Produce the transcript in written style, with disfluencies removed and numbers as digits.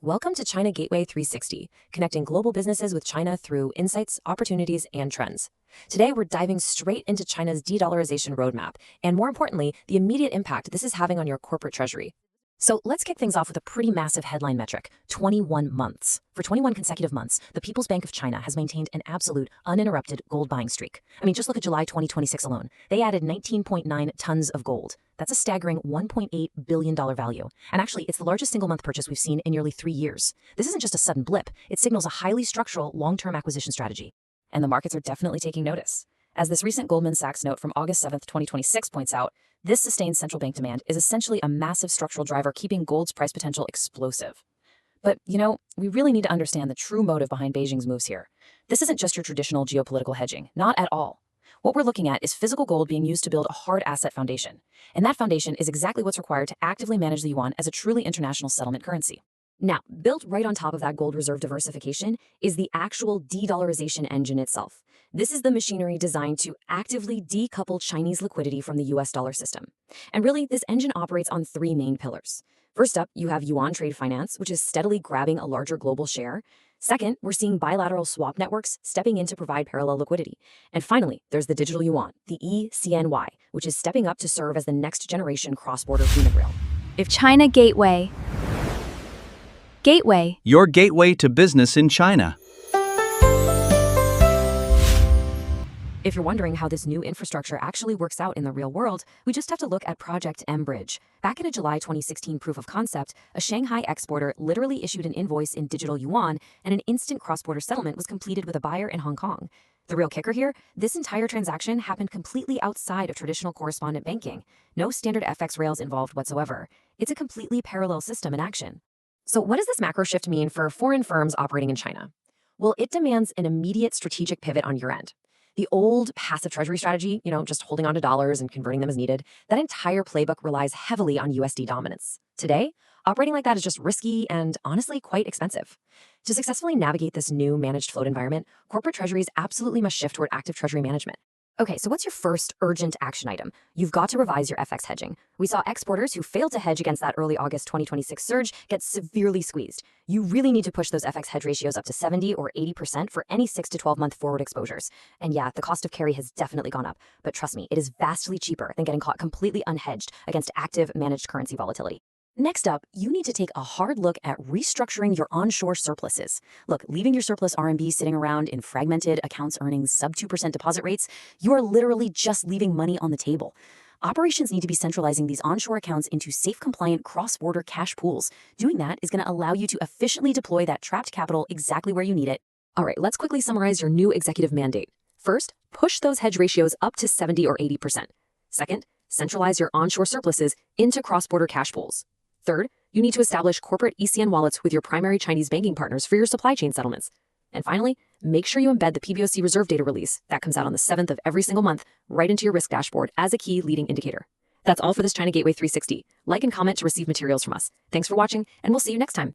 Welcome to China Gateway 360, connecting global businesses with China through insights, opportunities, and trends. Today, we're diving straight into China's de-dollarization roadmap, and more importantly, the immediate impact this is having on your corporate treasury. So let's kick things off with a pretty massive headline metric, 21 months. For 21 consecutive months, the People's Bank of China has maintained an absolute, uninterrupted gold buying streak. I mean, just look at July 2026 alone. They added 19.9 tons of gold. That's a staggering $1.8 billion value. And actually, it's the largest single-month purchase we've seen in nearly 3 years. This isn't just a sudden blip. It signals a highly structural, long-term acquisition strategy. And the markets are definitely taking notice. As this recent Goldman Sachs note from August 7th, 2026 points out, this sustained central bank demand is essentially a massive structural driver keeping gold's price potential explosive. But, we really need to understand the true motive behind Beijing's moves here. This isn't just your traditional geopolitical hedging, not at all. What we're looking at is physical gold being used to build a hard asset foundation. And that foundation is exactly what's required to actively manage the yuan as a truly international settlement currency. Now, built right on top of that gold reserve diversification is the actual de-dollarization engine itself. This is the machinery designed to actively decouple Chinese liquidity from the US dollar system. And really, this engine operates on 3 main pillars. First up, you have yuan trade finance, which is steadily grabbing a larger global share. Second, we're seeing bilateral swap networks stepping in to provide parallel liquidity. And finally, there's the digital yuan, the eCNY, which is stepping up to serve as the next generation cross-border payment rail. If China Gateway. Your gateway to business in China. If you're wondering how this new infrastructure actually works out in the real world, we just have to look at Project M-Bridge. Back in a July 2016 proof of concept, a Shanghai exporter literally issued an invoice in digital yuan, and an instant cross-border settlement was completed with a buyer in Hong Kong. The real kicker here, this entire transaction happened completely outside of traditional correspondent banking. No standard FX rails involved whatsoever. It's a completely parallel system in action. So what does this macro shift mean for foreign firms operating in China? Well, it demands an immediate strategic pivot on your end. The old passive treasury strategy, just holding onto dollars and converting them as needed, that entire playbook relies heavily on USD dominance. Today, operating like that is just risky and honestly quite expensive. To successfully navigate this new managed float environment, corporate treasuries absolutely must shift toward active treasury management. Okay, so what's your first urgent action item? You've got to revise your FX hedging. We saw exporters who failed to hedge against that early August 2026 surge get severely squeezed. You really need to push those FX hedge ratios up to 70 or 80% for any 6 to 12-month forward exposures. And yeah, the cost of carry has definitely gone up, but trust me, it is vastly cheaper than getting caught completely unhedged against active managed currency volatility. Next up, you need to take a hard look at restructuring your onshore surpluses. Look, leaving your surplus RMB sitting around in fragmented accounts earning sub 2% deposit rates, you are literally just leaving money on the table. Operations need to be centralizing these onshore accounts into safe, compliant cross-border cash pools. Doing that is going to allow you to efficiently deploy that trapped capital exactly where you need it. All right, let's quickly summarize your new executive mandate. First, push those hedge ratios up to 70 or 80%. Second, centralize your onshore surpluses into cross-border cash pools. Third, you need to establish corporate ECN wallets with your primary Chinese banking partners for your supply chain settlements. And finally, make sure you embed the PBOC reserve data release that comes out on the 7th of every single month right into your risk dashboard as a key leading indicator. That's all for this China Gateway 360. Like and comment to receive materials from us. Thanks for watching, and we'll see you next time.